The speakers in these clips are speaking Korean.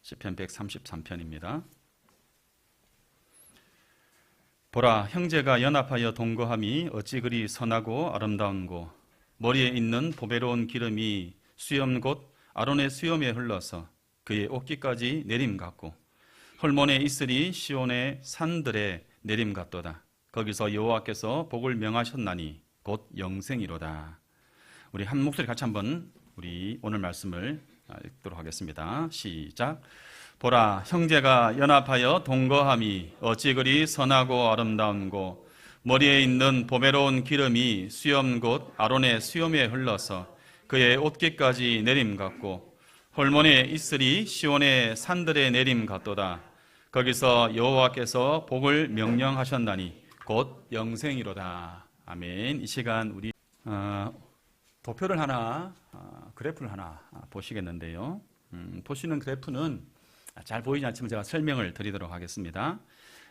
시편 133편입니다. 보라, 형제가 연합하여 동거함이 어찌 그리 선하고 아름다운고, 머리에 있는 보배로운 기름이 수염 곧 아론의 수염에 흘러서 그의 옷깃까지 내림 같고, 헐몬에 있으리 시온의 산들에 내림 같도다. 거기서 여호와께서 복을 명하셨나니 곧 영생이로다. 우리 한 목소리 같이 한번 우리 오늘 말씀을 읽도록 하겠습니다. 시작. 보라, 형제가 연합하여 동거함이 어찌 그리 선하고 아름다운고, 머리에 있는 보배로운 기름이 수염 곧 아론의 수염에 흘러서 그의 옷깃까지 내림 같고, 홀몬에 있으리 시온의 산들에 내림 같도다. 거기서 여호와께서 복을 명령하셨나니 곧 영생이로다. 아멘. 이 시간 우리 도표를 하나, 그래프를 하나 보시겠는데요. 보시는 그래프는 잘 보이지 않지만 제가 설명을 드리도록 하겠습니다.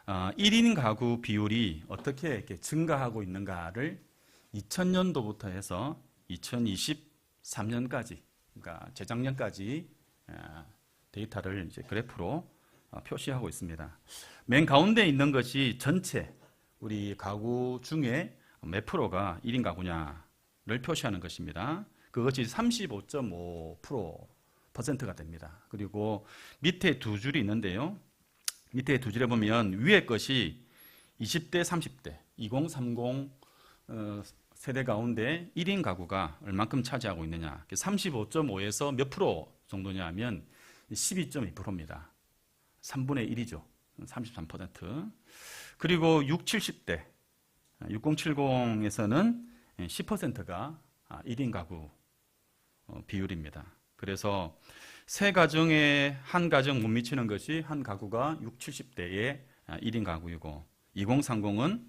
1인 가구 비율이 어떻게 이렇게 증가하고 있는가를 2000년도부터 해서 2023년까지, 그러니까 재작년까지 데이터를 이제 그래프로 표시하고 있습니다. 맨 가운데 있는 것이 전체 우리 가구 중에 몇 프로가 1인 가구냐를 표시하는 것입니다. 그것이 35.5%가 됩니다. 그리고 밑에 두 줄이 있는데요. 밑에 두 줄에 보면 위에 것이 20대, 30대, 2030 세대 가운데 1인 가구가 얼만큼 차지하고 있느냐. 35.5에서 몇 프로 정도냐 하면 12.2%입니다. 3분의 1이죠. 33%. 그리고 6, 70대, 6070에서는 10%가 1인 가구 비율입니다. 그래서 세 가정에 한 가정 못 미치는 것이 한 가구가 6, 70대의 1인 가구이고, 2030은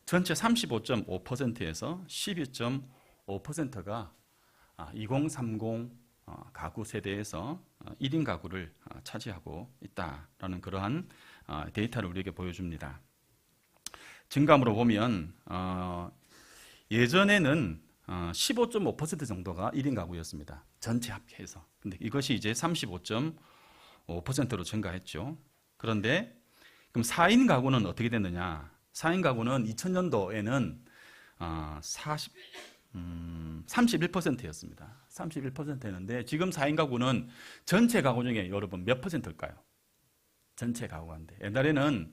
전체 35.5%에서 12.5%가 2030 가구 세대에서 1인 가구를 차지하고 있다라는 그러한 데이터를 우리에게 보여줍니다. 증감으로 보면 예전에는 15.5% 정도가 1인 가구였습니다. 전체 합해서. 근데 이것이 이제 35.5%로 증가했죠. 그런데 그럼 4인 가구는 어떻게 됐느냐? 4인 가구는 2000년도에는 31%였습니다. 31%였는데 지금 4인 가구는 전체 가구 중에 여러분 몇 퍼센트일까요? 전체 가구인데 옛날에는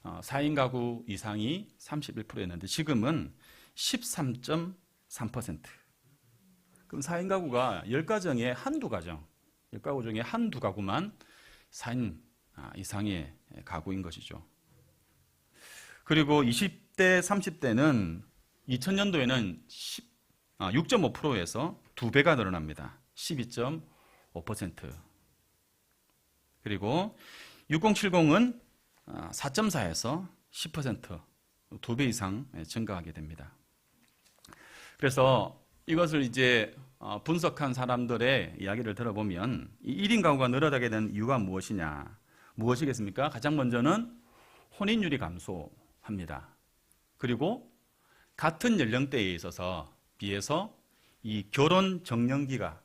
4인 가구 이상이 31%였는데 지금은 13.3%. 그럼 4인 가구가 10가정에 한두 가정, 10가구 중에 한두 가구만 4인 이상의 가구인 것이죠. 그리고 20대, 30대는 2000년도에는 6.5%에서 2배가 늘어납니다. 12.5%. 그리고 6070은 4.4에서 10%, 2배 이상 증가하게 됩니다. 그래서 이것을 이제 분석한 사람들의 이야기를 들어보면 1인 가구가 늘어나게 된 이유가 무엇이냐? 무엇이겠습니까? 가장 먼저는 혼인율이 감소합니다. 그리고 같은 연령대에 있어서 비해서 이 결혼 적령기가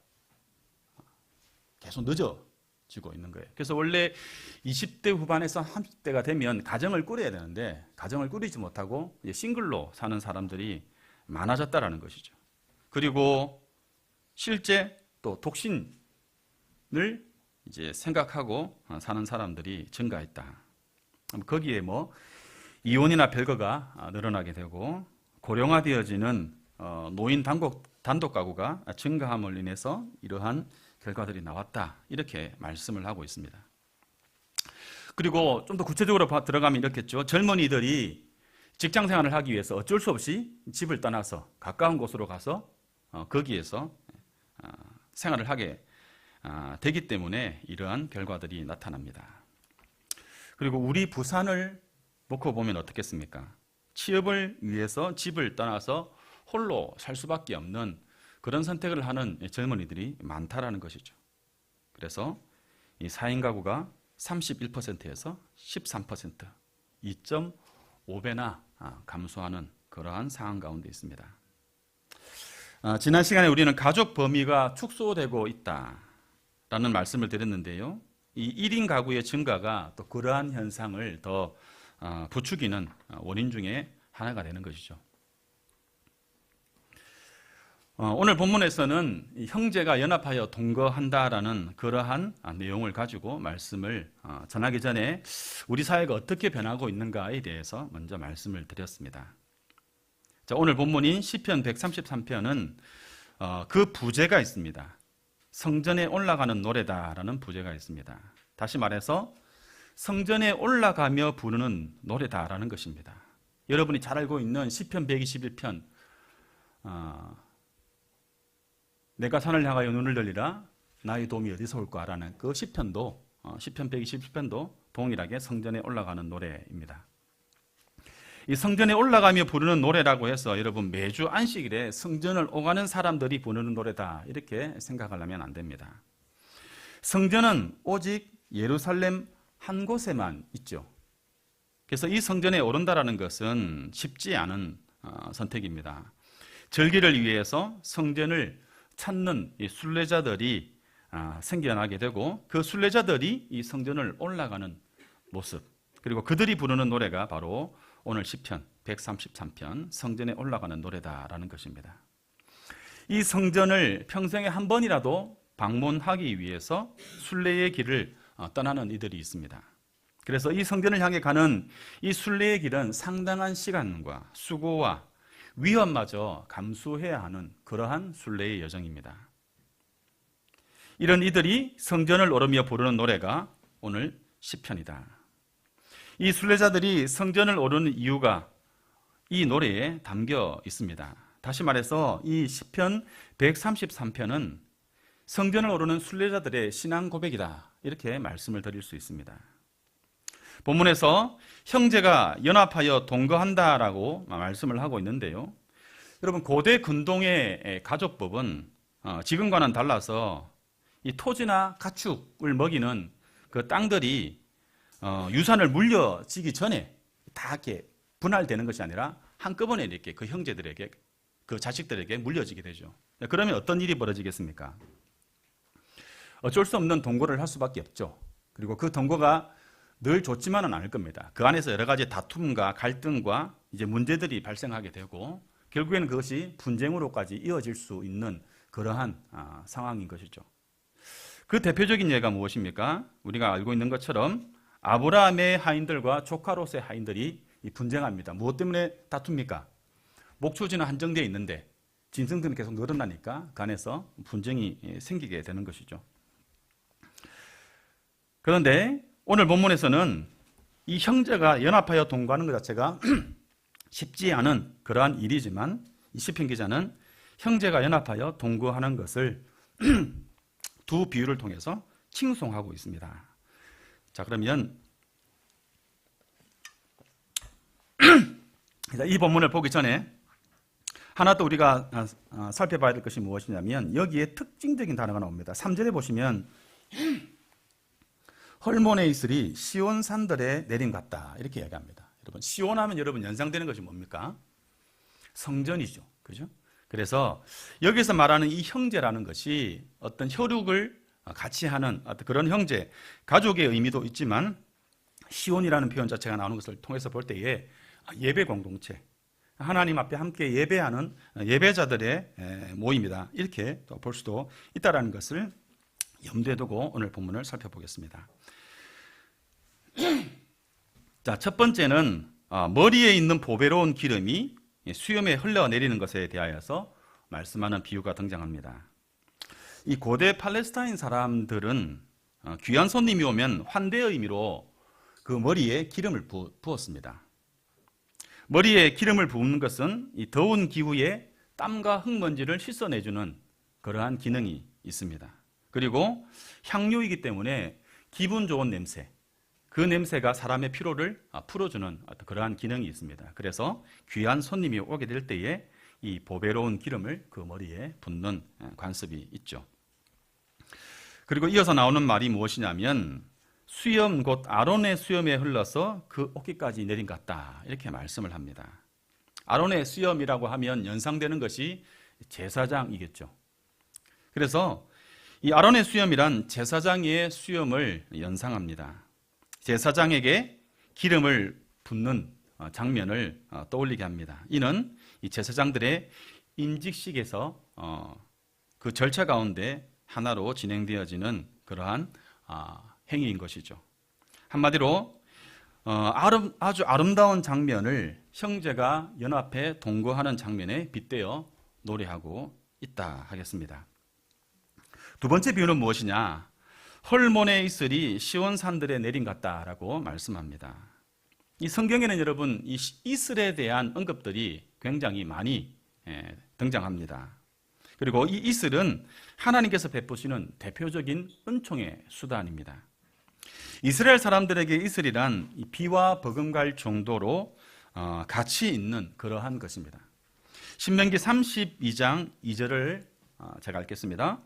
계속 늦어지고 있는 거예요. 그래서 원래 20대 후반에서 30대가 되면 가정을 꾸려야 되는데 가정을 꾸리지 못하고 싱글로 사는 사람들이 많아졌다라는 것이죠. 그리고 실제 또 독신을 이제 생각하고 사는 사람들이 증가했다. 거기에 뭐 이혼이나 별거가 늘어나게 되고 고령화되어지는 노인 단독 가구가 증가함을 인해서 이러한 결과들이 나왔다. 이렇게 말씀을 하고 있습니다. 그리고 좀 더 구체적으로 들어가면 이렇겠죠. 젊은이들이 직장 생활을 하기 위해서 어쩔 수 없이 집을 떠나서 가까운 곳으로 가서 거기에서 생활을 하게 되기 때문에 이러한 결과들이 나타납니다. 그리고 우리 부산을 놓고 보면 어떻겠습니까? 취업을 위해서 집을 떠나서 홀로 살 수밖에 없는 그런 선택을 하는 젊은이들이 많다라는 것이죠. 그래서 이 4인 가구가 31%에서 13%, 2.5배나 감소하는 그러한 상황 가운데 있습니다. 지난 시간에 우리는 가족 범위가 축소되고 있다라는 말씀을 드렸는데요. 이 1인 가구의 증가가 또 그러한 현상을 더 부추기는 원인 중에 하나가 되는 것이죠. 오늘 본문에서는 형제가 연합하여 동거한다라는 그러한 내용을 가지고 말씀을 전하기 전에 우리 사회가 어떻게 변하고 있는가에 대해서 먼저 말씀을 드렸습니다. 자, 오늘 본문인 시편 133편은 그 부제가 있습니다. 성전에 올라가는 노래다라는 부제가 있습니다. 다시 말해서 성전에 올라가며 부르는 노래다라는 것입니다. 여러분이 잘 알고 있는 시편 121편 내가 산을 향하여 눈을 들리라 나의 도움이 어디서 올까라는 그 시편도 시편 121편도 동일하게 성전에 올라가는 노래입니다. 이 성전에 올라가며 부르는 노래라고 해서 여러분 매주 안식일에 성전을 오가는 사람들이 부르는 노래다 이렇게 생각하려면 안 됩니다. 성전은 오직 예루살렘 한 곳에만 있죠. 그래서 이 성전에 오른다라는 것은 쉽지 않은 선택입니다. 절기를 위해서 성전을 찾는 이 순례자들이 생겨나게 되고 그 순례자들이 이 성전을 올라가는 모습 그리고 그들이 부르는 노래가 바로 오늘 시편 133편 성전에 올라가는 노래다라는 것입니다. 이 성전을 평생에 한 번이라도 방문하기 위해서 순례의 길을 떠나는 이들이 있습니다. 그래서 이 성전을 향해 가는 이 순례의 길은 상당한 시간과 수고와 위험마저 감수해야 하는 그러한 순례의 여정입니다. 이런 이들이 성전을 오르며 부르는 노래가 오늘 시편이다. 이 순례자들이 성전을 오르는 이유가 이 노래에 담겨 있습니다. 다시 말해서 이 시편 133편은 성전을 오르는 순례자들의 신앙 고백이다. 이렇게 말씀을 드릴 수 있습니다. 본문에서 형제가 연합하여 동거한다라고 말씀을 하고 있는데요. 여러분 고대 근동의 가족법은 지금과는 달라서 이 토지나 가축을 먹이는 그 땅들이 유산을 물려지기 전에 다 이렇게 분할되는 것이 아니라 한꺼번에 이렇게 그 형제들에게 그 자식들에게 물려지게 되죠. 그러면 어떤 일이 벌어지겠습니까? 어쩔 수 없는 동거를 할 수밖에 없죠. 그리고 그 동거가 늘 좋지만은 않을 겁니다. 그 안에서 여러 가지 다툼과 갈등과 이제 문제들이 발생하게 되고 결국에는 그것이 분쟁으로까지 이어질 수 있는 그러한 상황인 것이죠. 그 대표적인 예가 무엇입니까? 우리가 알고 있는 것처럼 아브라함의 하인들과 조카 롯의 하인들이 분쟁합니다. 무엇 때문에 다툽니까? 목초지는 한정되어 있는데 짐승들은 계속 늘어나니까 그 안에서 분쟁이 생기게 되는 것이죠. 그런데 오늘 본문에서는 이 형제가 연합하여 동거하는 것 자체가 쉽지 않은 그러한 일이지만 이 시편 기자는 형제가 연합하여 동거하는 것을 두 비유를 통해서 칭송하고 있습니다. 자, 그러면 이 본문을 보기 전에 하나 또 우리가 살펴봐야 될 것이 무엇이냐면 여기에 특징적인 단어가 나옵니다. 3절에 보시면 헐몬에 있으리 시온 산들의 내림 같다 이렇게 얘기합니다. 여러분 시온하면 여러분 연상되는 것이 뭡니까? 성전이죠. 그죠? 그래서 여기서 말하는 이 형제라는 것이 어떤 혈육을 같이 하는 어떤 그런 형제, 가족의 의미도 있지만 시온이라는 표현 자체가 나오는 것을 통해서 볼 때에 예배 공동체, 하나님 앞에 함께 예배하는 예배자들의 모임이다. 이렇게 또 볼 수도 있다는 것을 염두에 두고 오늘 본문을 살펴보겠습니다. 자, 첫 번째는 머리에 있는 보배로운 기름이 수염에 흘러내리는 것에 대하여서 말씀하는 비유가 등장합니다. 이 고대 팔레스타인 사람들은 귀한 손님이 오면 환대의 의미로 그 머리에 기름을 부었습니다. 머리에 기름을 부은 것은 이 더운 기후에 땀과 흙먼지를 씻어내주는 그러한 기능이 있습니다. 그리고 향료이기 때문에 기분 좋은 냄새, 그 냄새가 사람의 피로를 풀어주는 어떤 그러한 기능이 있습니다. 그래서 귀한 손님이 오게 될 때에 이 보배로운 기름을 그 머리에 붓는 관습이 있죠. 그리고 이어서 나오는 말이 무엇이냐면 수염 곧 아론의 수염에 흘러서 그 옷깃까지 내린 것 같다 이렇게 말씀을 합니다. 아론의 수염이라고 하면 연상되는 것이 제사장이겠죠. 그래서 이 아론의 수염이란 제사장의 수염을 연상합니다. 제사장에게 기름을 붓는 장면을 떠올리게 합니다. 이는 이 제사장들의 임직식에서 그 절차 가운데 하나로 진행되어지는 그러한 행위인 것이죠. 한마디로 아주 아름다운 장면을 형제가 연합해 동거하는 장면에 빗대어 노래하고 있다 하겠습니다. 두 번째 비유는 무엇이냐? 헐몬의 이슬이 시온산들에 내린 같다라고 말씀합니다. 이 성경에는 여러분 이 이슬에 대한 언급들이 굉장히 많이 등장합니다. 그리고 이 이슬은 하나님께서 베푸시는 대표적인 은총의 수단입니다. 이스라엘 사람들에게 이슬이란 비와 버금갈 정도로 가치 있는 그러한 것입니다. 신명기 32장 2절을 제가 읽겠습니다.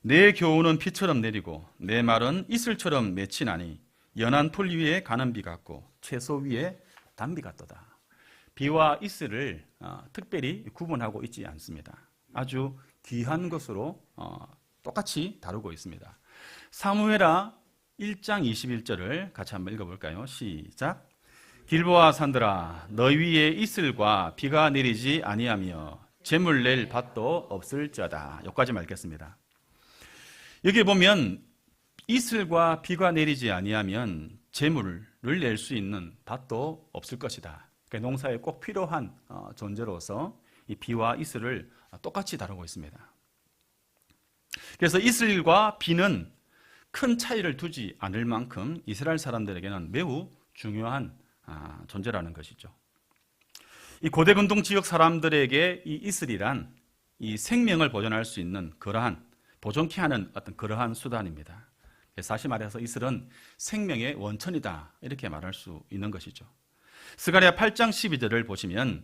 내 교훈은 비처럼 내리고 내 말은 이슬처럼 맺히나니 연한 풀 위에 가는 비 같고 채소 위에 단비 같도다. 비와 이슬을 특별히 구분하고 있지 않습니다. 아주 귀한 것으로 똑같이 다루고 있습니다. 사무엘하 1장 21절을 같이 한번 읽어볼까요? 시작. 길보아 산들아 너희 위에 이슬과 비가 내리지 아니하며 재물 낼 밭도 없을지어다. 여기까지 읽겠습니다. 여기 보면 이슬과 비가 내리지 아니하면 재물을 낼 수 있는 밭도 없을 것이다. 그러니까 농사에 꼭 필요한 존재로서 이 비와 이슬을 똑같이 다루고 있습니다. 그래서 이슬과 비는 큰 차이를 두지 않을 만큼 이스라엘 사람들에게는 매우 중요한 존재라는 것이죠. 이 고대 근동 지역 사람들에게 이 이슬이란 이 생명을 보존할 수 있는 그러한 보존케 하는 어떤 그러한 수단입니다. 다시 말해서 이슬은 생명의 원천이다 이렇게 말할 수 있는 것이죠. 스가랴 8장 12절을 보시면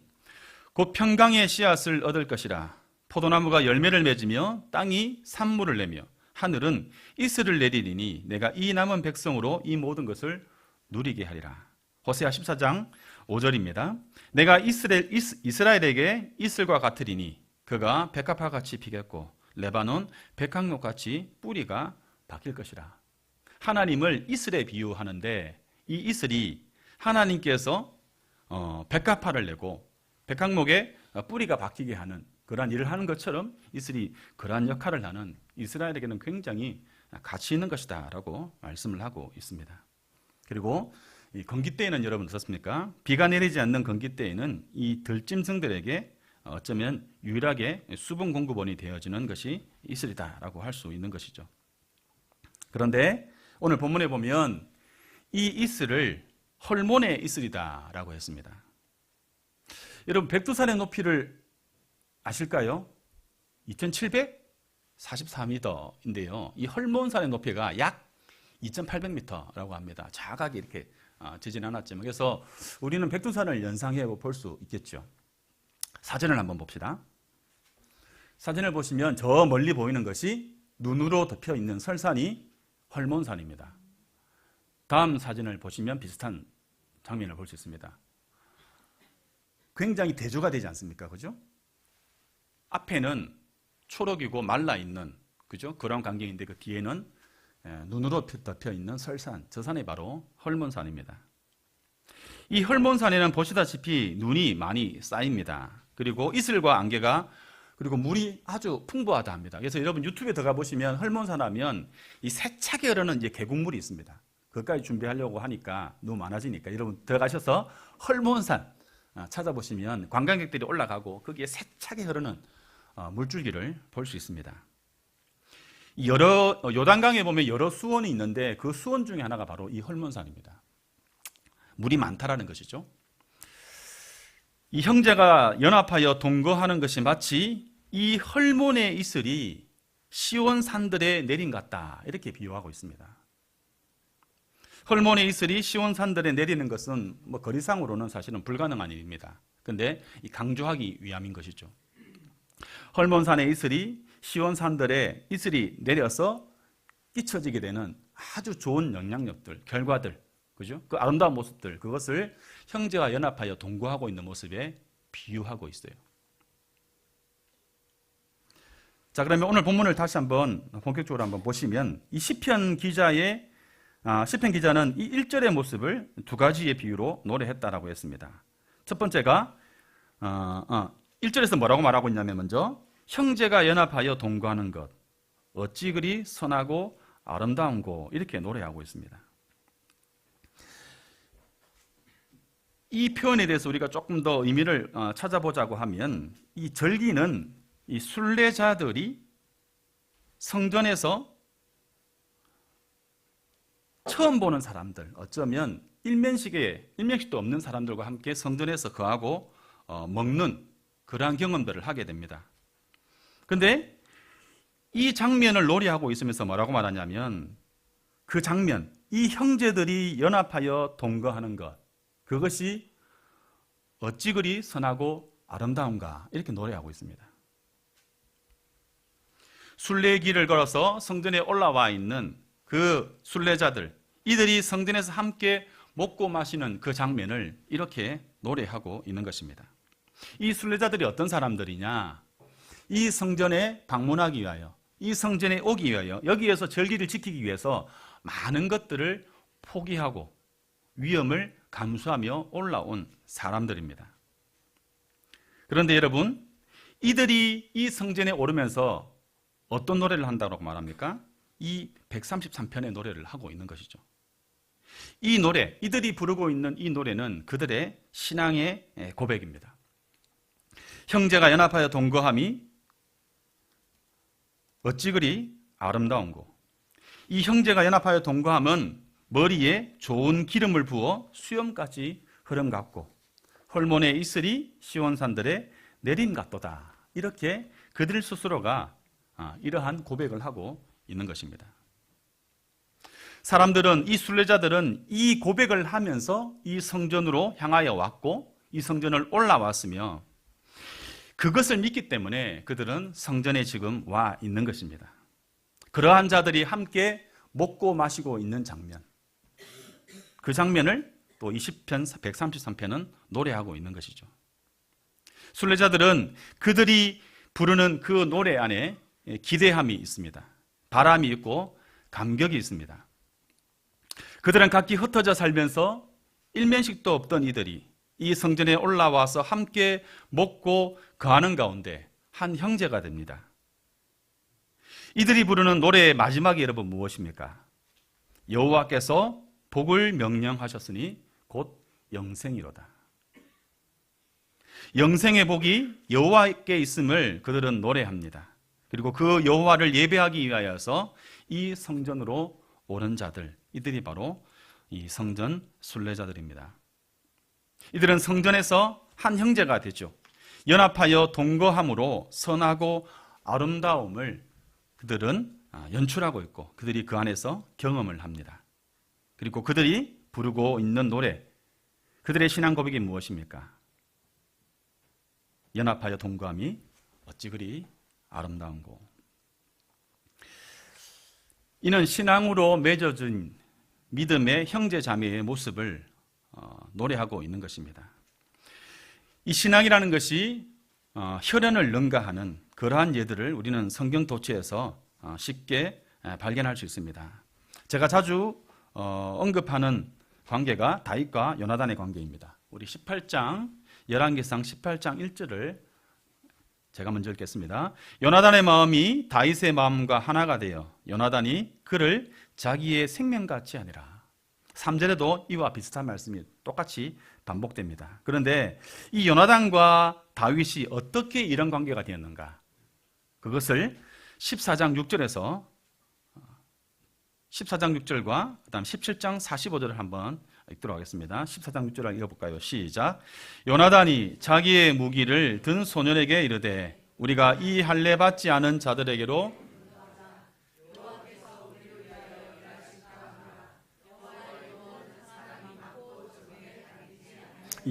곧 평강의 씨앗을 얻을 것이라 포도나무가 열매를 맺으며 땅이 산물을 내며 하늘은 이슬을 내리리니 내가 이 남은 백성으로 이 모든 것을 누리게 하리라. 호세아 14장 5절입니다. 내가 이스라엘에게 이슬과 같으리니 그가 백합화같이 피겠고 레바논 백항목같이 뿌리가 바뀔 것이라. 하나님을 이슬에 비유하는데 이 이슬이 하나님께서 백합화를 내고 백항목에 뿌리가 바뀌게 하는 그러한 일을 하는 것처럼 이슬이 그러한 역할을 하는 이스라엘에게는 굉장히 가치 있는 것이다 라고 말씀을 하고 있습니다. 그리고 이 건기 때에는 여러분 어떻습니까? 비가 내리지 않는 건기 때에는 이 들짐승들에게 어쩌면 유일하게 수분 공급원이 되어지는 것이 이슬이다라고 할 수 있는 것이죠. 그런데 오늘 본문에 보면 이 이슬을 헐몬의 이슬이다라고 했습니다. 여러분 백두산의 높이를 아실까요? 2744m인데요. 이 헐몬산의 높이가 약 2800m라고 합니다. 자각이 이렇게 지진 않았지만 그래서 우리는 백두산을 연상해 볼 수 있겠죠. 사진을 한번 봅시다. 사진을 보시면 저 멀리 보이는 것이 눈으로 덮여 있는 설산이 헐몬산입니다. 다음 사진을 보시면 비슷한 장면을 볼 수 있습니다. 굉장히 대조가 되지 않습니까? 그죠? 앞에는 초록이고 말라 있는 그죠? 그런 광경인데 그 뒤에는 눈으로 덮여 있는 설산, 저 산이 바로 헐몬산입니다. 이 헐몬산에는 보시다시피 눈이 많이 쌓입니다. 그리고 이슬과 안개가 그리고 물이 아주 풍부하다 합니다. 그래서 여러분 유튜브에 들어가 보시면 헐몬산 하면 이 세차게 흐르는 이제 계곡물이 있습니다. 그것까지 준비하려고 하니까 너무 많아지니까 여러분 들어가셔서 헐몬산 찾아보시면 관광객들이 올라가고 거기에 세차게 흐르는 물줄기를 볼 수 있습니다. 여러 요단강에 보면 여러 수원이 있는데 그 수원 중에 하나가 바로 이 헐몬산입니다. 물이 많다라는 것이죠. 이 형제가 연합하여 동거하는 것이 마치 이 헐몬의 이슬이 시온 산들에 내린 것 같다 이렇게 비유하고 있습니다. 헐몬의 이슬이 시온 산들에 내리는 것은 뭐 거리상으로는 사실은 불가능한 일입니다. 그런데 강조하기 위함인 것이죠. 헐몬산의 이슬이 시온 산들에 이슬이 내려서 끼쳐지게 되는 아주 좋은 영향력들, 결과들, 그죠? 그 아름다운 모습들, 그것을 형제와 연합하여 동거하고 있는 모습에 비유하고 있어요. 자, 그러면 오늘 본문을 다시 한번 본격적으로 한번 보시면 이 시편 기자는 이 1절의 모습을 두 가지의 비유로 노래했다라고 했습니다. 첫 번째가 1절에서 뭐라고 말하고 있냐면 먼저 형제가 연합하여 동거하는 것 어찌 그리 선하고 아름다운고 이렇게 노래하고 있습니다. 이 표현에 대해서 우리가 조금 더 의미를 찾아보자고 하면 이 절기는 이 순례자들이 성전에서 처음 보는 사람들, 어쩌면 일면식도 없는 사람들과 함께 성전에서 거하고 먹는 그러한 경험들을 하게 됩니다. 그런데 이 장면을 노래하고 있으면서 뭐라고 말하냐면 그 장면, 이 형제들이 연합하여 동거하는 것, 그것이 어찌 그리 선하고 아름다운가 이렇게 노래하고 있습니다. 순례길을 걸어서 성전에 올라와 있는 그 순례자들, 이들이 성전에서 함께 먹고 마시는 그 장면을 이렇게 노래하고 있는 것입니다. 이 순례자들이 어떤 사람들이냐? 이 성전에 방문하기 위하여, 이 성전에 오기 위하여, 여기에서 절기를 지키기 위해서 많은 것들을 포기하고 위험을 감수하며 올라온 사람들입니다. 그런데 여러분, 이들이 이 성전에 오르면서 어떤 노래를 한다고 말합니까? 이 133편의 노래를 하고 있는 것이죠. 이 노래, 이들이 부르고 있는 이 노래는 그들의 신앙의 고백입니다. 형제가 연합하여 동거함이 어찌 그리 아름다운고. 이 형제가 연합하여 동거함은 머리에 좋은 기름을 부어 수염까지 흐름 같고 헐몬의 이슬이 시온산들의 내림 같도다. 이렇게 그들 스스로가 이러한 고백을 하고 있는 것입니다. 사람들은, 이 순례자들은 이 고백을 하면서 이 성전으로 향하여 왔고 이 성전을 올라왔으며 그것을 믿기 때문에 그들은 성전에 지금 와 있는 것입니다. 그러한 자들이 함께 먹고 마시고 있는 장면, 그 장면을 또 20편, 133편은 노래하고 있는 것이죠. 순례자들은 그들이 부르는 그 노래 안에 기대함이 있습니다. 바람이 있고 감격이 있습니다. 그들은 각기 흩어져 살면서 일면식도 없던 이들이 이 성전에 올라와서 함께 먹고 거하는 가운데 한 형제가 됩니다. 이들이 부르는 노래의 마지막이 여러분 무엇입니까? 여호와께서 복을 명령하셨으니 곧 영생이로다. 영생의 복이 여호와께 있음을 그들은 노래합니다. 그리고 그 여호와를 예배하기 위하여서 이 성전으로 오른 자들, 이들이 바로 이 성전 순례자들입니다. 이들은 성전에서 한 형제가 되죠. 연합하여 동거함으로 선하고 아름다움을 그들은 연출하고 있고 그들이 그 안에서 경험을 합니다. 그리고 그들이 부르고 있는 노래, 그들의 신앙 고백이 무엇입니까? 연합하여 동거함이 어찌 그리 아름다운고. 이는 신앙으로 맺어진 믿음의 형제 자매의 모습을 노래하고 있는 것입니다. 이 신앙이라는 것이 혈연을 능가하는 그러한 예들을 우리는 성경 도처에서 쉽게 발견할 수 있습니다. 제가 자주 언급하는 관계가 다윗과 요나단의 관계입니다. 우리 18장, 열왕기상 18장 1절을 제가 먼저 읽겠습니다. 요나단의 마음이 다윗의 마음과 하나가 되어 요나단이 그를 자기의 생명같이 하니라. 3절에도 이와 비슷한 말씀이 똑같이 반복됩니다. 그런데 이 요나단과 다윗이 어떻게 이런 관계가 되었는가? 그것을 14장 6절에서 14장 6절과 그다음 17장 45절을 한번 읽도록 하겠습니다. 14장 6절을 읽어볼까요? 시작. 요나단이 자기의 무기를 든 소년에게 이르되 우리가 이 할례 받지 않은 자들에게로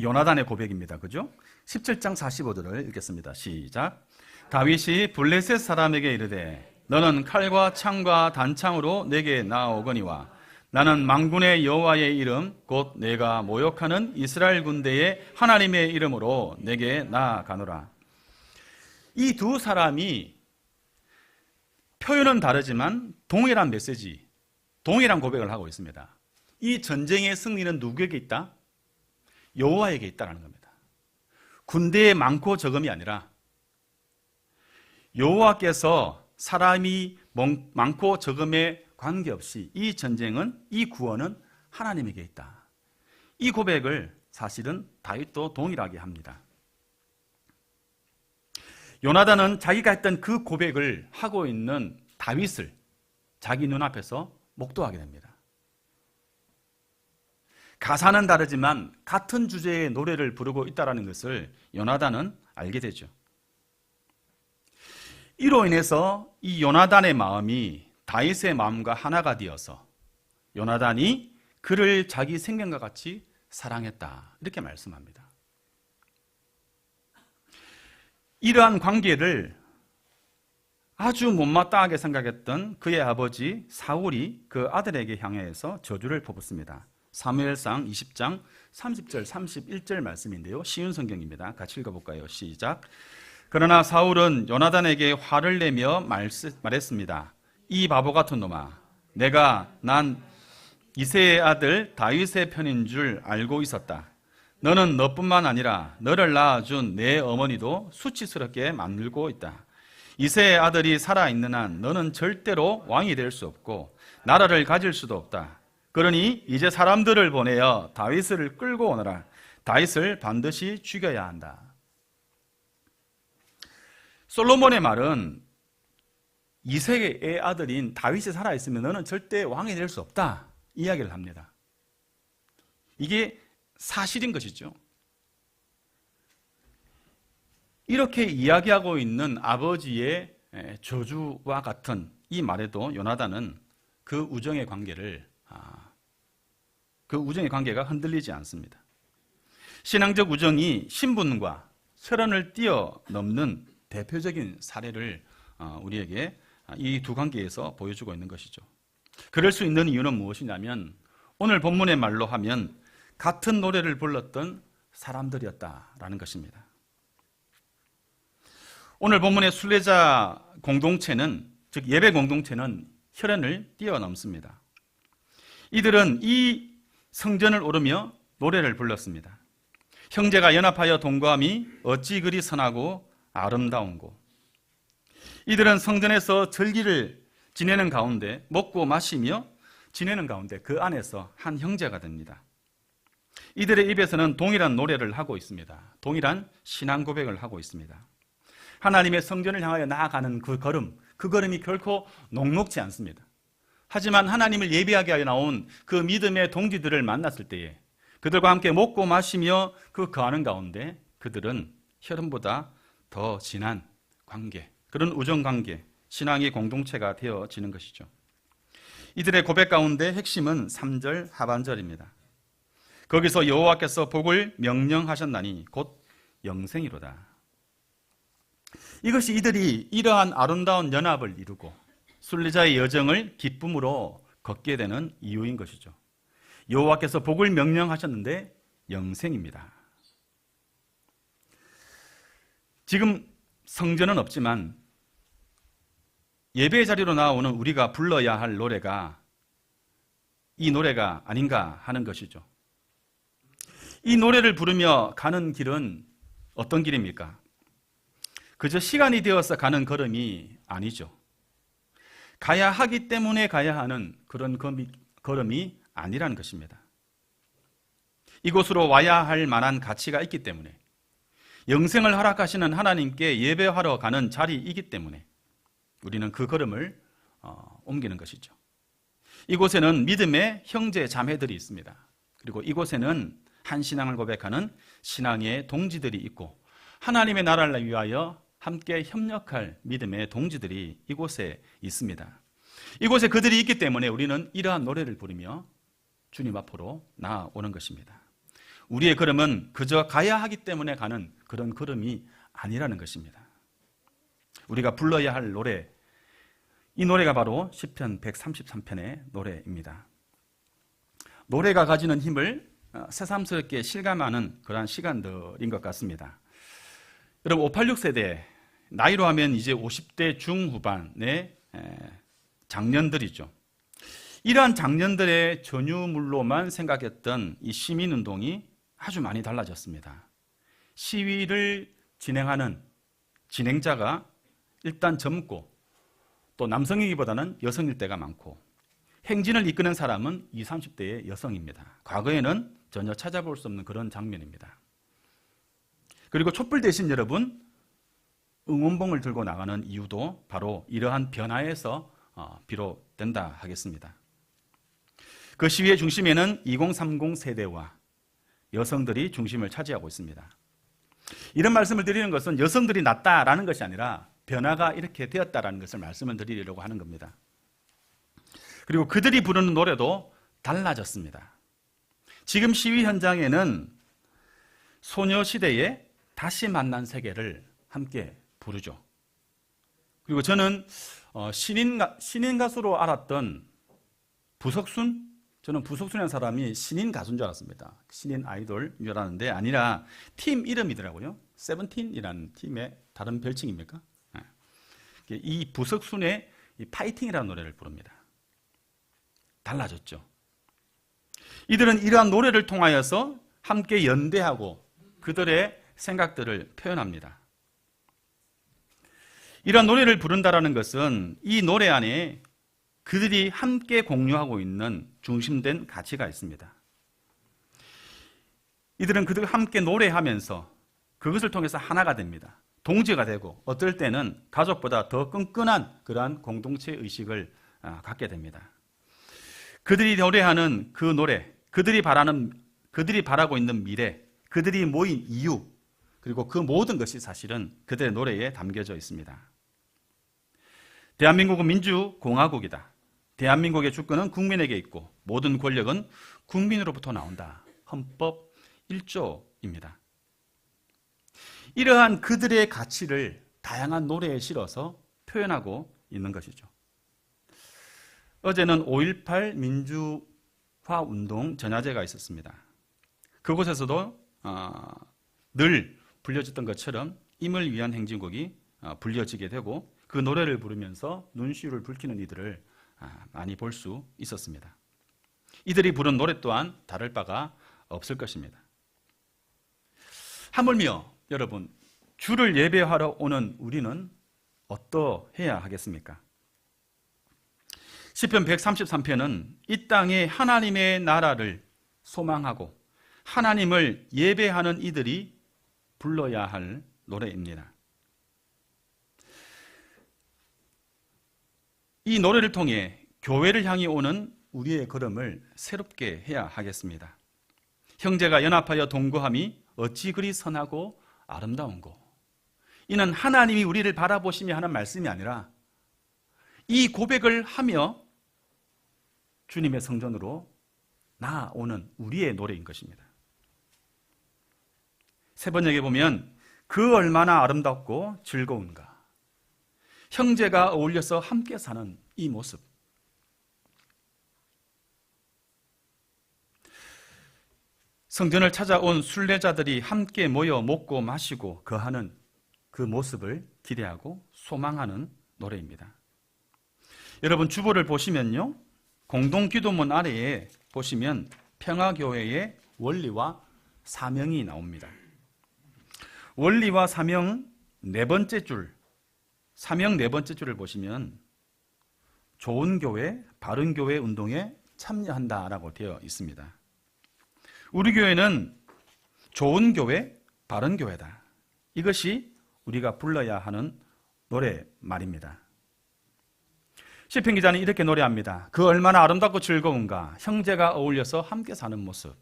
요나단의 고백입니다. 그죠? 17장 45절을 읽겠습니다. 시작. 다윗이 블레셋 사람에게 이르되 너는 칼과 창과 단창으로 내게 나아오거니와 나는 만군의 여호와의 이름 곧 내가 모욕하는 이스라엘 군대의 하나님의 이름으로 내게 나아가노라. 이 두 사람이 표현은 다르지만 동일한 메시지, 동일한 고백을 하고 있습니다. 이 전쟁의 승리는 누구에게 있다? 여호와에게 있다는 겁니다. 군대에 많고 적음이 아니라 여호와께서 사람이 많고 적음에 관계없이 이 전쟁은, 이 구원은 하나님에게 있다. 이 고백을 사실은 다윗도 동일하게 합니다. 요나단은 자기가 했던 그 고백을 하고 있는 다윗을 자기 눈앞에서 목도하게 됩니다. 가사는 다르지만 같은 주제의 노래를 부르고 있다는 것을 요나단은 알게 되죠. 이로 인해서 이 요나단의 마음이 다윗의 마음과 하나가 되어서 요나단이 그를 자기 생명과 같이 사랑했다, 이렇게 말씀합니다. 이러한 관계를 아주 못마땅하게 생각했던 그의 아버지 사울이 그 아들에게 향해서 저주를 퍼붓습니다. 사무엘상 20장 30절 31절 말씀인데요, 쉬운 성경입니다. 같이 읽어볼까요? 시작. 그러나 사울은 요나단에게 화를 내며 말했습니다. 이 바보 같은 놈아, 난 이새의 아들 다윗의 편인 줄 알고 있었다. 너는 너뿐만 아니라 너를 낳아준 내 어머니도 수치스럽게 만들고 있다. 이새의 아들이 살아있는 한 너는 절대로 왕이 될 수 없고 나라를 가질 수도 없다. 그러니 이제 사람들을 보내어 다윗을 끌고 오너라. 다윗을 반드시 죽여야 한다. 솔로몬의 말은 이새의 아들인 다윗이 살아있으면 너는 절대 왕이 될 수 없다, 이야기를 합니다. 이게 사실인 것이죠. 이렇게 이야기하고 있는 아버지의 저주와 같은 이 말에도 요나단은 그 우정의 관계가 흔들리지 않습니다. 신앙적 우정이 신분과 혈연을 뛰어넘는 대표적인 사례를 우리에게 이 두 관계에서 보여주고 있는 것이죠. 그럴 수 있는 이유는 무엇이냐면 오늘 본문의 말로 하면 같은 노래를 불렀던 사람들이었다라는 것입니다. 오늘 본문의 순례자 공동체는, 즉 예배 공동체는 혈연을 뛰어넘습니다. 이들은 이 성전을 오르며 노래를 불렀습니다. 형제가 연합하여 동거함이 어찌 그리 선하고 아름다운고. 이들은 성전에서 절기를 지내는 가운데, 먹고 마시며 지내는 가운데 그 안에서 한 형제가 됩니다. 이들의 입에서는 동일한 노래를 하고 있습니다. 동일한 신앙 고백을 하고 있습니다. 하나님의 성전을 향하여 나아가는 그 걸음이 결코 녹록지 않습니다. 하지만 하나님을 예배하게 하여 나온 그 믿음의 동지들을 만났을 때에 그들과 함께 먹고 마시며 그 거하는 가운데 그들은 혈연보다 더 진한 관계, 그런 우정관계, 신앙의 공동체가 되어지는 것이죠. 이들의 고백 가운데 핵심은 3절 하반절입니다. 거기서 여호와께서 복을 명령하셨나니 곧 영생이로다. 이것이 이들이 이러한 아름다운 연합을 이루고 순례자의 여정을 기쁨으로 걷게 되는 이유인 것이죠. 여호와께서 복을 명령하셨는데 영생입니다. 지금 성전은 없지만 예배 자리로 나오는 우리가 불러야 할 노래가 이 노래가 아닌가 하는 것이죠. 이 노래를 부르며 가는 길은 어떤 길입니까? 그저 시간이 되어서 가는 걸음이 아니죠. 가야 하기 때문에 가야 하는 그런 걸음이 아니라는 것입니다. 이곳으로 와야 할 만한 가치가 있기 때문에, 영생을 허락하시는 하나님께 예배하러 가는 자리이기 때문에 우리는 그 걸음을 옮기는 것이죠. 이곳에는 믿음의 형제 자매들이 있습니다. 그리고 이곳에는 한 신앙을 고백하는 신앙의 동지들이 있고 하나님의 나라를 위하여 함께 협력할 믿음의 동지들이 이곳에 있습니다. 이곳에 그들이 있기 때문에 우리는 이러한 노래를 부르며 주님 앞으로 나아오는 것입니다. 우리의 걸음은 그저 가야 하기 때문에 가는 그런 걸음이 아니라는 것입니다. 우리가 불러야 할 노래, 이 노래가 바로 시편 133편의 노래입니다. 노래가 가지는 힘을 새삼스럽게 실감하는 그러한 시간들인 것 같습니다. 여러분, 586 세대, 나이로 하면 이제 50대 중후반의 장년들이죠. 이러한 장년들의 전유물로만 생각했던 이 시민운동이 아주 많이 달라졌습니다. 시위를 진행하는 진행자가 일단 젊고 또 남성이기보다는 여성일 때가 많고 행진을 이끄는 사람은 20, 30대의 여성입니다. 과거에는 전혀 찾아볼 수 없는 그런 장면입니다. 그리고 촛불 대신 여러분, 응원봉을 들고 나가는 이유도 바로 이러한 변화에서 비롯된다 하겠습니다. 그 시위의 중심에는 2030 세대와 여성들이 중심을 차지하고 있습니다. 이런 말씀을 드리는 것은 여성들이 낫다라는 것이 아니라 변화가 이렇게 되었다라는 것을 말씀을 드리려고 하는 겁니다. 그리고 그들이 부르는 노래도 달라졌습니다. 지금 시위 현장에는 소녀시대의 다시 만난 세계를 함께 부르죠. 그리고 저는 신인 가수로 알았던 부석순, 저는 부석순이라는 사람이 신인 가수인 줄 알았습니다. 신인 아이돌인 줄 알았는데 아니라 팀 이름이더라고요. 세븐틴이라는 팀의 다른 별칭입니까? 이 부석순의 이 파이팅이라는 노래를 부릅니다. 달라졌죠. 이들은 이러한 노래를 통하여서 함께 연대하고 그들의 생각들을 표현합니다. 이러한 노래를 부른다라는 것은 이 노래 안에 그들이 함께 공유하고 있는 중심된 가치가 있습니다. 이들은 그들과 함께 노래하면서 그것을 통해서 하나가 됩니다. 동지가 되고 어떨 때는 가족보다 더 끈끈한 그러한 공동체 의식을 갖게 됩니다. 그들이 노래하는 그 노래, 그들이 바라고 있는 미래, 그들이 모인 이유, 그리고 그 모든 것이 사실은 그들의 노래에 담겨져 있습니다. 대한민국은 민주공화국이다. 대한민국의 주권은 국민에게 있고 모든 권력은 국민으로부터 나온다. 헌법 1조입니다. 이러한 그들의 가치를 다양한 노래에 실어서 표현하고 있는 것이죠. 어제는 5.18 민주화 운동 전야제가 있었습니다. 그곳에서도 늘 불려졌던 것처럼 임을 위한 행진곡이 불려지게 되고 그 노래를 부르면서 눈시울을 붉히는 이들을 많이 볼 수 있었습니다. 이들이 부른 노래 또한 다를 바가 없을 것입니다. 하물며 여러분, 주를 예배하러 오는 우리는 어떠해야 하겠습니까? 시편 133편은 이 땅에 하나님의 나라를 소망하고 하나님을 예배하는 이들이 불러야 할 노래입니다. 이 노래를 통해 교회를 향해 오는 우리의 걸음을 새롭게 해야 하겠습니다. 형제가 연합하여 동거함이 어찌 그리 선하고 아름다운고. 이는 하나님이 우리를 바라보시며 하는 말씀이 아니라 이 고백을 하며 주님의 성전으로 나아오는 우리의 노래인 것입니다. 세 번역에 보면 그 얼마나 아름답고 즐거운가. 형제가 어울려서 함께 사는 이 모습. 성전을 찾아온 순례자들이 함께 모여 먹고 마시고 거하는 그 모습을 기대하고 소망하는 노래입니다. 여러분 주보를 보시면요, 공동기도문 아래에 보시면 평화교회의 원리와 사명이 나옵니다. 원리와 사명 네 번째 줄, 사명 네 번째 줄을 보시면 좋은 교회, 바른 교회 운동에 참여한다라고 되어 있습니다. 우리 교회는 좋은 교회, 바른 교회다. 이것이 우리가 불러야 하는 노래 말입니다. 시편 기자는 이렇게 노래합니다. 그 얼마나 아름답고 즐거운가. 형제가 어울려서 함께 사는 모습.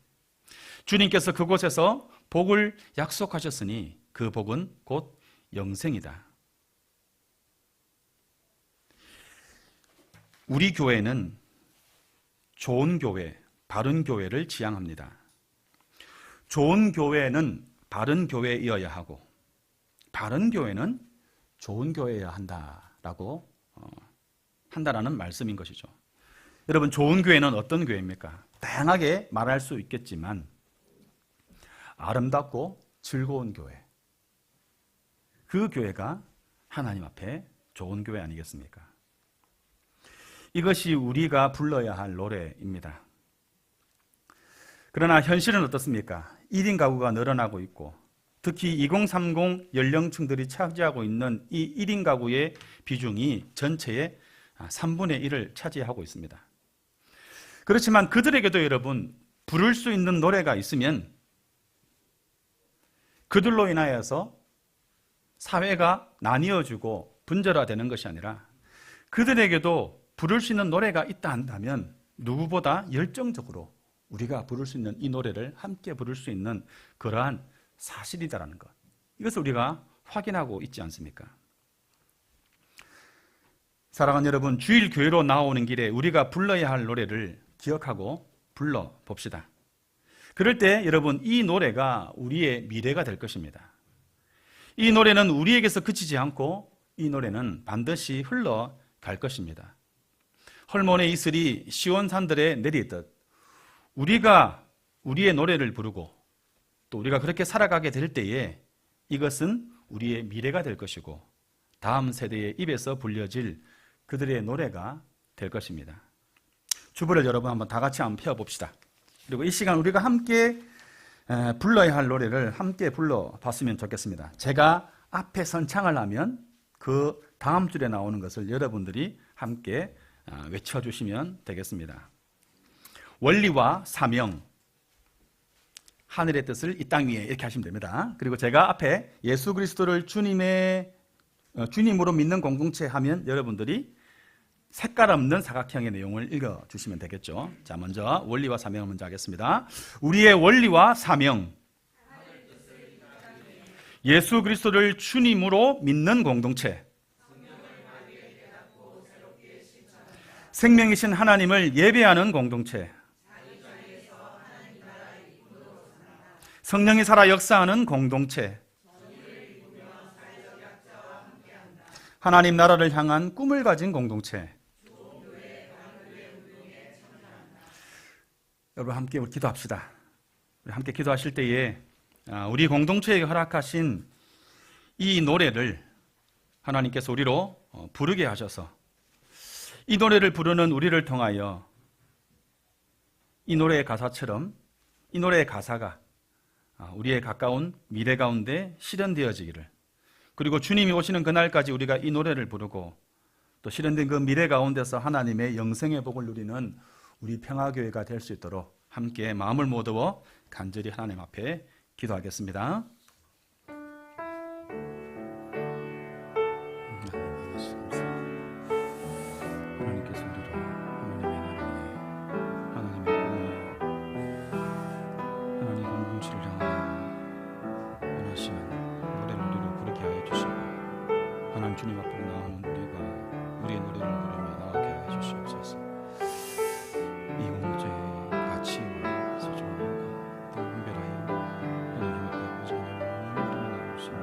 주님께서 그곳에서 복을 약속하셨으니 그 복은 곧 영생이다. 우리 교회는 좋은 교회, 바른 교회를 지향합니다. 좋은 교회는 바른 교회이어야 하고 바른 교회는 좋은 교회여야 한다라는 말씀인 것이죠. 여러분 좋은 교회는 어떤 교회입니까? 다양하게 말할 수 있겠지만 아름답고 즐거운 교회, 그 교회가 하나님 앞에 좋은 교회 아니겠습니까? 이것이 우리가 불러야 할 노래입니다. 그러나 현실은 어떻습니까? 1인 가구가 늘어나고 있고 특히 2030 연령층들이 차지하고 있는 이 1인 가구의 비중이 전체의 3분의 1을 차지하고 있습니다. 그렇지만 그들에게도 여러분 부를 수 있는 노래가 있으면 그들로 인하여서 사회가 나뉘어지고 분절화되는 것이 아니라 그들에게도 부를 수 있는 노래가 있다 한다면 누구보다 열정적으로 우리가 부를 수 있는 이 노래를 함께 부를 수 있는 그러한 사실이다라는 것, 이것을 우리가 확인하고 있지 않습니까? 사랑하는 여러분, 주일 교회로 나오는 길에 우리가 불러야 할 노래를 기억하고 불러봅시다. 그럴 때 여러분 이 노래가 우리의 미래가 될 것입니다. 이 노래는 우리에게서 그치지 않고 이 노래는 반드시 흘러갈 것입니다. 헐몬의 이슬이 시온산들에 내리듯 우리가 우리의 노래를 부르고 또 우리가 그렇게 살아가게 될 때에 이것은 우리의 미래가 될 것이고 다음 세대의 입에서 불려질 그들의 노래가 될 것입니다. 주보를 여러분 한번 다 같이 한번 펴봅시다. 그리고 이 시간 우리가 함께 불러야 할 노래를 함께 불러봤으면 좋겠습니다. 제가 앞에 선창을 하면 그 다음 줄에 나오는 것을 여러분들이 함께 외쳐주시면 되겠습니다. 원리와 사명, 하늘의 뜻을 이 땅 위에 이렇게 하시면 됩니다. 그리고 제가 앞에 예수 그리스도를 주님으로 믿는 공동체 하면 여러분들이 색깔 없는 사각형의 내용을 읽어주시면 되겠죠. 자, 먼저 원리와 사명을 먼저 하겠습니다. 우리의 원리와 사명, 예수 그리스도를 주님으로 믿는 공동체, 생명이신 하나님을 예배하는 공동체, 성령이 살아 역사하는 공동체, 하나님 나라를 향한 꿈을 가진 공동체. 여러분 함께 우리 기도합시다. 우리 함께 기도하실 때에 우리 공동체에게 허락하신 이 노래를 하나님께서 우리로 부르게 하셔서 이 노래를 부르는 우리를 통하여 이 노래의 가사처럼 이 노래의 가사가 우리의 가까운 미래 가운데 실현되어지기를, 그리고 주님이 오시는 그날까지 우리가 이 노래를 부르고 또 실현된 그 미래 가운데서 하나님의 영생의 복을 누리는 우리 평화교회가 될 수 있도록 함께 마음을 모두어 간절히 하나님 앞에 기도하겠습니다. 하나님께서 우리를 하나님의 나라에 하나님의 꿈에 하나님 공동체를 향하여 원하시는 노래를 우리로 부르게 하여 주시고 하나님 주님 앞으로 나오는 우리가 우리의 노래를 부르며 나아가게 하여 주시옵소서. 이 공동체의 가치와 소중함과 또 분별하여 하나님 앞에 아버지 하나님을 나올 수 있는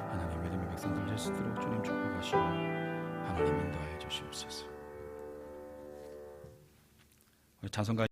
하나님 믿음의 백성들 될 수 있도록 주님 축복하시고 하나님 인도하여 주시옵소서. 찬송가